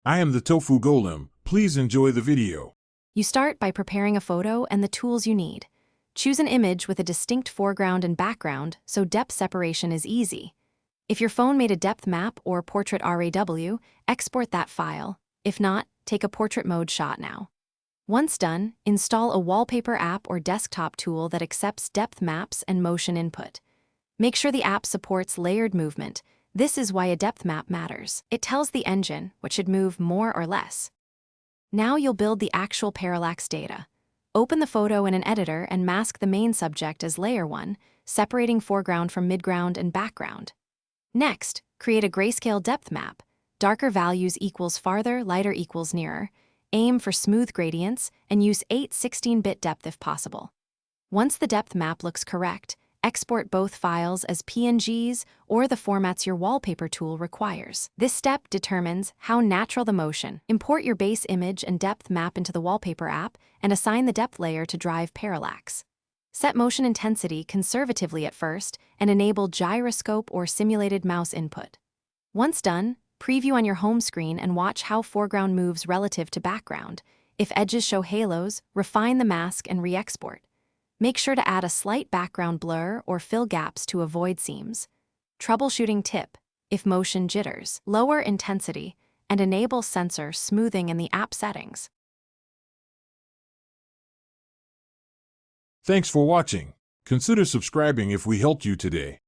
I am the Tofu Golem. Please enjoy the video. You start by preparing a photo and the tools you need. Choose an image with a distinct foreground and background so depth separation is easy. If your phone made a depth map or portrait RAW, export that file. If not, take a portrait mode shot now. Once done, install a wallpaper app or desktop tool that accepts depth maps and motion input. Make sure the app supports layered movement. This is why a depth map matters. It tells the engine what should move more or less. Now you'll build the actual parallax data. Open the photo in an editor and mask the main subject as layer 1, separating foreground from midground and background. Next, create a grayscale depth map. Darker values equals farther, lighter equals nearer. Aim for smooth gradients and use 8/16-bit depth if possible. Once the depth map looks correct, export both files as PNGs or the formats your wallpaper tool requires. This step determines how natural the motion. Import your base image and depth map into the wallpaper app and assign the depth layer to drive parallax. Set motion intensity conservatively at first and enable gyroscope or simulated mouse input. Once done, preview on your home screen and watch how foreground moves relative to background. If edges show halos, refine the mask and re-export. Make sure to add a slight background blur or fill gaps to avoid seams. Troubleshooting tip: if motion jitters, lower intensity and enable sensor smoothing in the app settings. Thanks for watching. Consider subscribing if we helped you today.